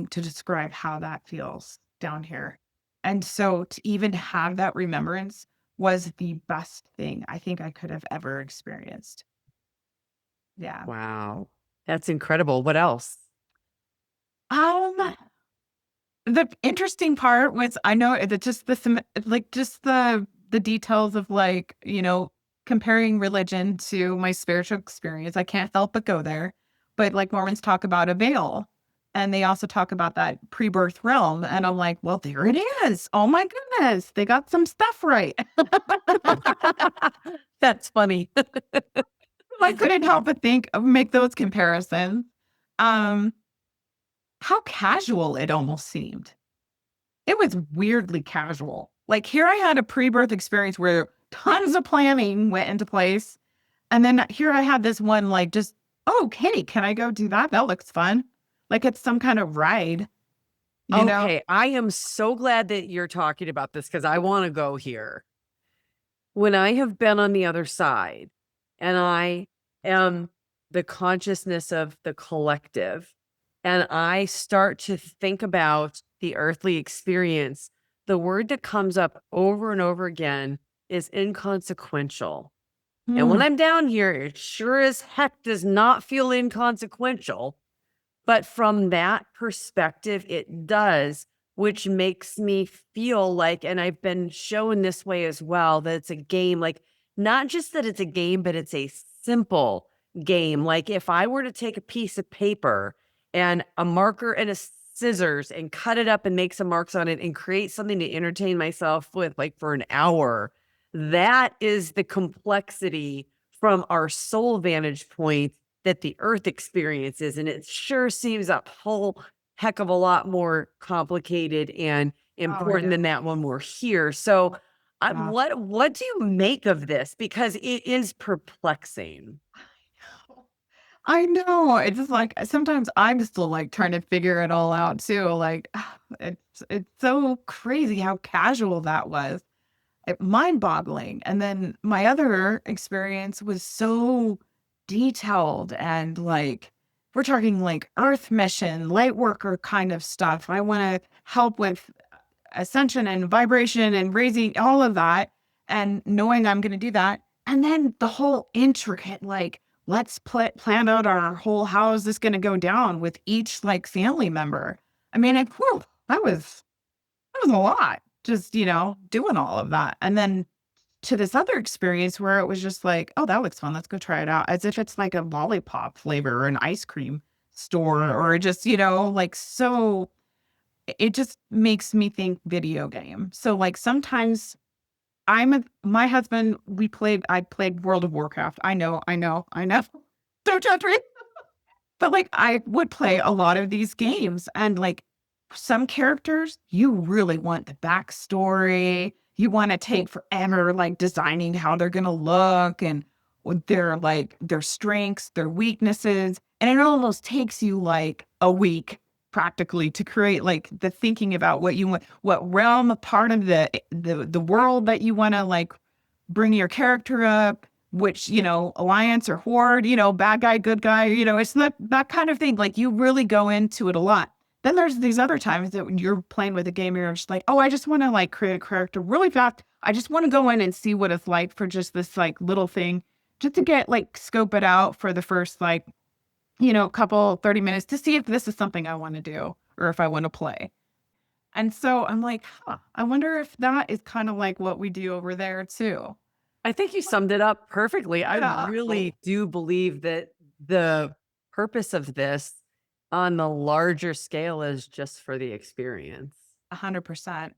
to describe how that feels down here. And so to even have that remembrance was the best thing I think I could have ever experienced. Yeah. Wow. That's incredible. What else? Um, the interesting part was I know that just like just the details of like, comparing religion to my spiritual experience. I can't help but go there. But like Mormons talk about a veil and they also talk about that pre-birth realm. And I'm like, well, there it is. Oh my goodness. They got some stuff right. That's funny. I couldn't help but make those comparisons. Um, how casual it almost seemed. It was weirdly casual. Like here I had a pre-birth experience where tons of planning went into place. And then here I had this one like just, oh, hey, can I go do that? That looks fun. Like it's some kind of ride, you know? Okay. I am so glad that you're talking about this because I want to go here. when I have been on the other side and I am the consciousness of the collective, and I start to think about the earthly experience, the word that comes up over and over again is inconsequential. And when Mm. I'm down here, it sure as heck does not feel inconsequential. But from that perspective, it does, which makes me feel like, and I've been shown this way as well, that it's a game, like not just that it's a game, but it's a simple game. Like if I were to take a piece of paper and a marker and a scissors and cut it up and make some marks on it and create something to entertain myself with, like for an hour, that is the complexity from our soul vantage point that the earth experiences. And it sure seems a whole heck of a lot more complicated and Oh, I important than know. that when we're here. So Yeah. what do you make of this? Because it is perplexing. I know. It's just like sometimes I'm still like trying to figure it all out too. Like it's so crazy how casual that was. Mind-boggling. And then my other experience was so detailed and like we're talking like earth mission, light worker kind of stuff. I want to help with ascension and vibration and raising all of that and knowing I'm going to do that. And then the whole intricate, like, let's plan out our whole how is this going to go down with each like family member. I mean, whew, that was a lot just, doing all of that. And then to this other experience where it was just like, oh, that looks fun. Let's go try it out. As if it's like a lollipop flavor or an ice cream store or just, like so it just makes me think video game. So like sometimes my husband, I played World of Warcraft. I know. Don't judge me. But like I would play a lot of these games and like some characters, you really want the backstory. You want to take forever like designing how they're gonna look and what their strengths, their weaknesses. And it almost takes you like a week practically to create like the thinking about what you want, what realm, part of the world that you want to like bring your character up, which, alliance or horde, bad guy, good guy, it's that kind of thing. Like you really go into it a lot. Then there's these other times that when you're playing with a game, you're just like, oh, I just want to like create a character really fast. I just want to go in and see what it's like for just this like little thing, just to get like scope it out for the first like, couple 30 minutes to see if this is something I want to do or if I want to play. And so I'm like, huh, I wonder if that is kind of like what we do over there too. I think you summed it up perfectly. I Yeah. really do believe that the purpose of this on the larger scale is just for the experience. 100%.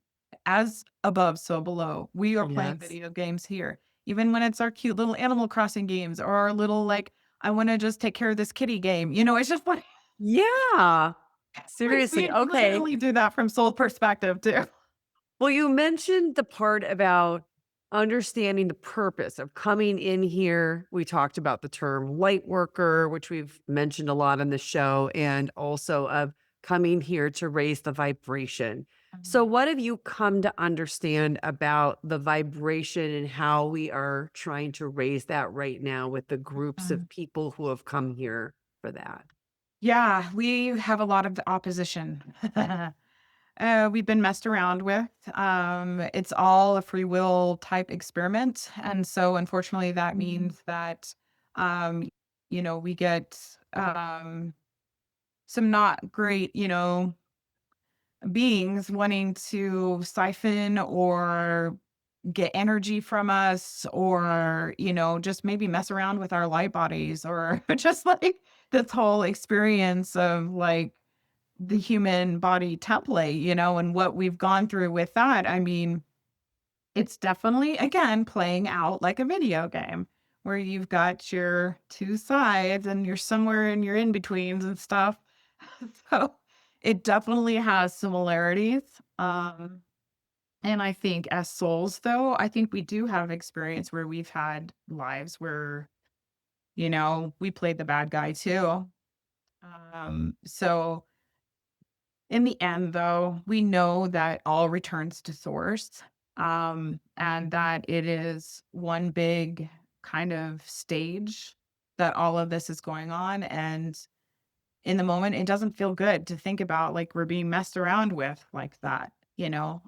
As above, so below. We are playing Yes. video games here. Even when it's our cute little Animal Crossing games or our little, like, I want to just take care of this kitty game. It's just like, Yeah. we Seriously. Okay. literally do that from soul perspective, too. Well, you mentioned the part about understanding the purpose of coming in here. We talked about the term light worker, which we've mentioned a lot on the show, and also of coming here to raise the vibration. So, what have you come to understand about the vibration and how we are trying to raise that right now with the groups Mhm. of people who have come here for that? Yeah, we have a lot of the opposition. We've been messed around with. It's all a free will type experiment. And so, unfortunately, that means that, um, we get some not great, beings wanting to siphon or get energy from us or, just maybe mess around with our light bodies or just like this whole experience of like the human body template, and what we've gone through with that. I mean, it's definitely, again, playing out like a video game where you've got your two sides and you're somewhere in your in betweens and stuff. So it definitely has similarities. And I think as souls, though, I think we do have experience where we've had lives where, we played the bad guy too. So in the end, though, we know that all returns to source. and that it is one big kind of stage that all of this is going on. And in the moment, it doesn't feel good to think about like we're being messed around with like that, you know?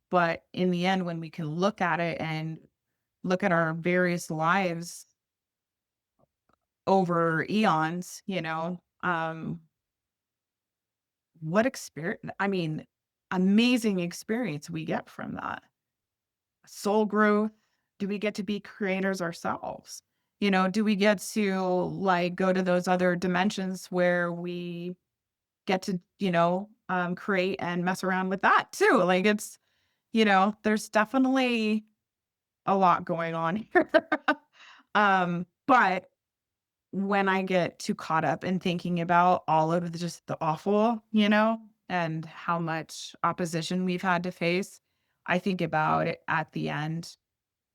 But in the end, when we can look at it and look at our various lives over eons, what experience, I mean, amazing experience we get from that. Soul growth. Do we get to be creators ourselves? Do we get to like go to those other dimensions where we get to, create and mess around with that too? Like there's definitely a lot going on here. But when I get too caught up in thinking about all of just the awful, and how much opposition we've had to face, I think about it at the end,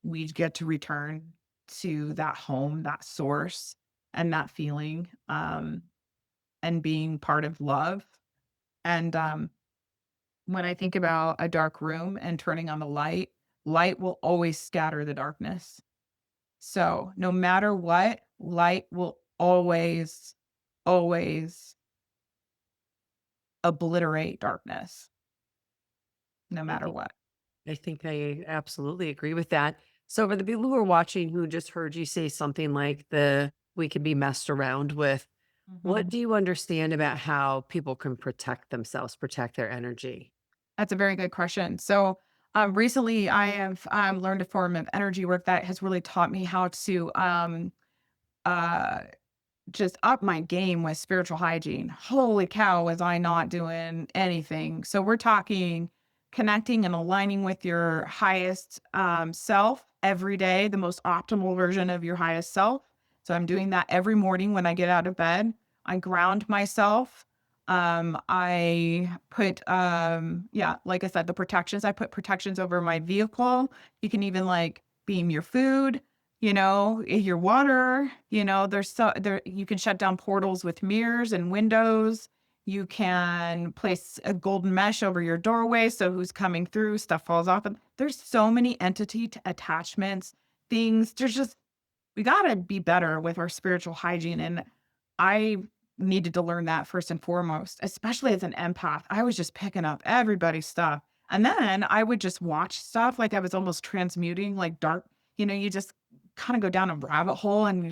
we get to return to that home, that source, and that feeling, and being part of love. And when I think about a dark room and turning on the light, light will always scatter the darkness. So no matter what, light will always, always obliterate darkness, no I matter think what. I think I absolutely agree with that. So for the people who are watching who just heard you say something like the we can be messed around with, what Mhm. do you understand about how people can protect themselves, protect their energy? That's a very good question. So, recently I have learned a form of energy work that has really taught me how to uh, just up my game with spiritual hygiene. Holy cow, was I not doing anything. So we're talking connecting and aligning with your highest self every day, the most optimal version of your highest self. So I'm doing that every morning when I get out of bed. I ground myself. I put yeah, like I said, the protections. I put protections over my vehicle. You can even like beam your food, your water, there's so there you can shut down portals with mirrors and windows. You can place a golden mesh over your doorway so who's coming through, stuff falls off. And there's so many attachments, things. There's just we gotta be better with our spiritual hygiene. And I needed to learn that first and foremost, especially as an empath. I was just picking up everybody's stuff. And then I would just watch stuff like I was almost transmuting like dark, you just kind of go down a rabbit hole and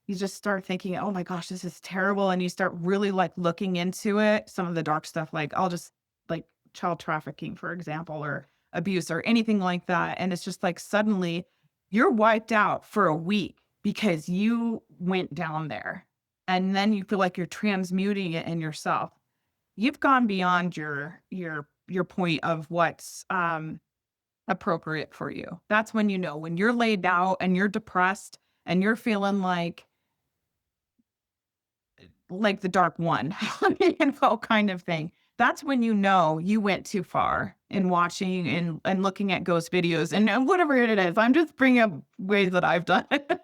you just start thinking, oh my gosh, this is terrible. And you start really like looking into it, some of the dark stuff, like I'll just like child trafficking, for example, or abuse or anything like that. And it's just like suddenly you're wiped out for a week because you went down there and then you feel like you're transmuting it in yourself. You've gone beyond your point of what's appropriate for you. That's when when you're laid out and you're depressed and you're feeling like the dark one, kind of thing. That's when you went too far in watching and looking at ghost videos and whatever it is. I'm just bringing up ways that I've done it.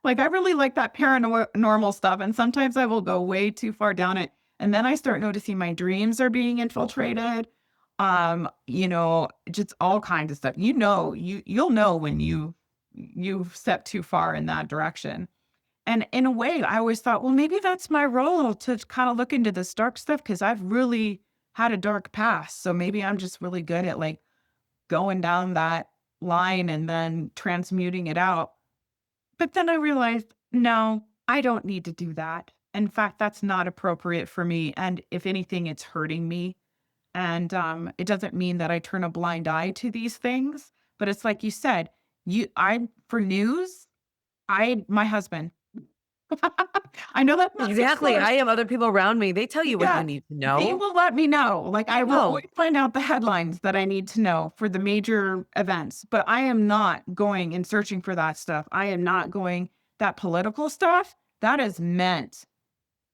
Like, I really like that paranormal stuff, and sometimes I will go way too far down it, and then I start noticing my dreams are being infiltrated, just all kinds of stuff. You'll know when you've stepped too far in that direction. And in a way, I always thought, well, maybe that's my role to kind of look into this dark stuff because I've really had a dark past. So maybe I'm just really good at like going down that line and then transmuting it out. But then I realized, no, I don't need to do that. In fact, that's not appropriate for me. And if anything, it's hurting me. And it doesn't mean that I turn a blind eye to these things. But it's like you said, for news, my husband. I know that's not the Exactly. source. I have other people around me. They tell you what Yeah, you need to they know. will let me know. Like, I will Oh, always find out the headlines that I need to know for the major events, but I am not going and searching for that stuff. I am not going that political stuff, that is meant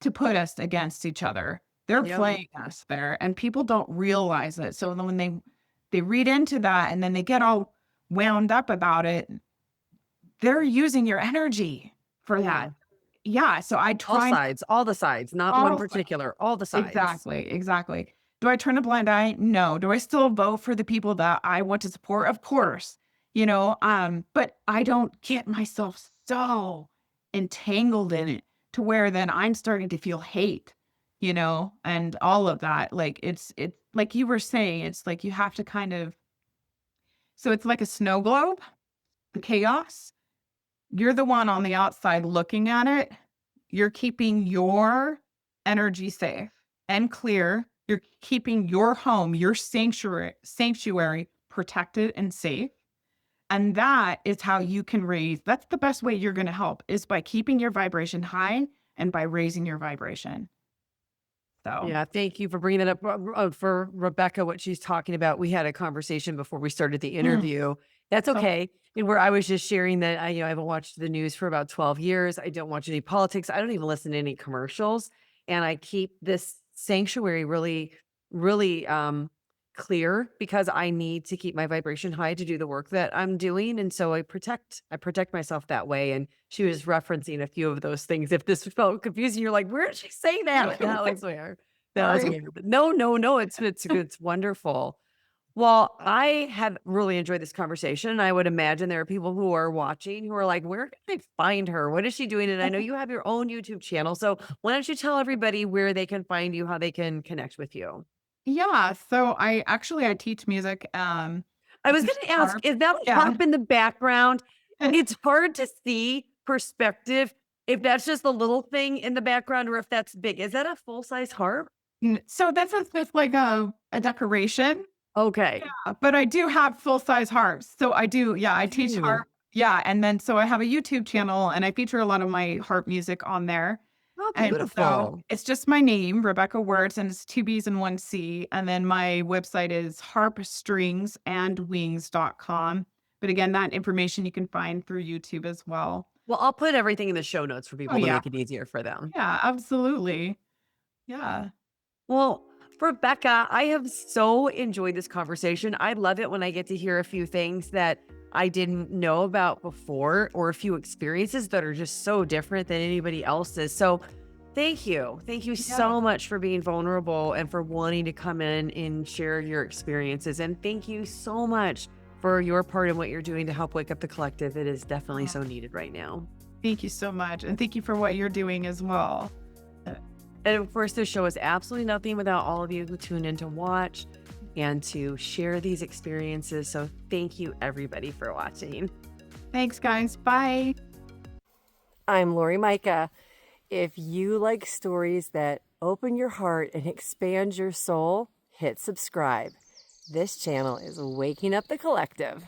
to put us against each other. They're yep. playing us there, and people don't realize it. So then when they read into that and then they get all wound up about it, they're using your energy for Yeah. that. Yeah, so I All try sides, all the sides, not one all sides. particular, all the sides. Exactly, exactly. Do I turn a blind eye? No. Do I still vote for the people that I want to support? Of course, but I don't get myself so entangled in it to where then I'm starting to feel hate, and all of that. Like it's like you were saying, it's like you have to so it's like a snow globe, the chaos. You're the one on the outside looking at it. You're keeping your energy safe and clear. You're keeping your home, your sanctuary protected and safe. And that is how you can that's the best way you're going to help is by keeping your vibration high and by raising your vibration. So, Yeah, thank you for bringing that up. For Rebecca, what she's talking about, we had a conversation before we started the mm, interview. That's so okay. And where I was just sharing that I haven't watched the news for about 12 years. I don't watch any politics. I don't even listen to any commercials. And I keep this sanctuary really, really clear because I need to keep my vibration high to do the work that I'm doing. And so I protect myself that way. And she was referencing a few of those things. If this felt confusing, you're like, where did she say that? That was where. That was sorry. weird. No, no, no. It's wonderful. Well, I have really enjoyed this conversation. I would imagine there are people who are watching who are like, where can I find her? What is she doing? And I know you have your own YouTube channel. So why don't you tell everybody where they can find you, how they can connect with you? Yeah. So I teach music. I I was teach going to ask, harp. is that a Yeah. harp in the background? It's hard to see perspective if that's just a little thing in the background or if that's big. Is that a full-size harp? So that's just like a decoration. Okay. But I do have full-size harps. So I do, yeah, I teach Ooh. harp. Yeah, and then so I have a YouTube channel and I feature a lot of my harp music on there. Oh, And so beautiful. it's just my name, Rebbeca Wertz, and it's two B's and one C. And then my website is harpstringsandwings.com. But again, that information you can find through YouTube as well. Well, I'll put everything in the show notes for Oh people to yeah. make it easier for them. Yeah, absolutely. Yeah. Well, Rebecca, I have so enjoyed this conversation. I love it when I get to hear a few things that I didn't know about before or a few experiences that are just so different than anybody else's. So thank you. Thank you Yeah. so much for being vulnerable and for wanting to come in and share your experiences. And thank you so much for your part in what you're doing to help wake up the collective. It is definitely Oh, so needed right now. thank you so much. And thank you for what you're doing as well. And of course, this show is absolutely nothing without all of you who tune in to watch and to share these experiences. So thank you, everybody, for watching. Thanks, guys. Bye. I'm Laurie Majka. If you like stories that open your heart and expand your soul, hit subscribe. This channel is Waking Up the Collective.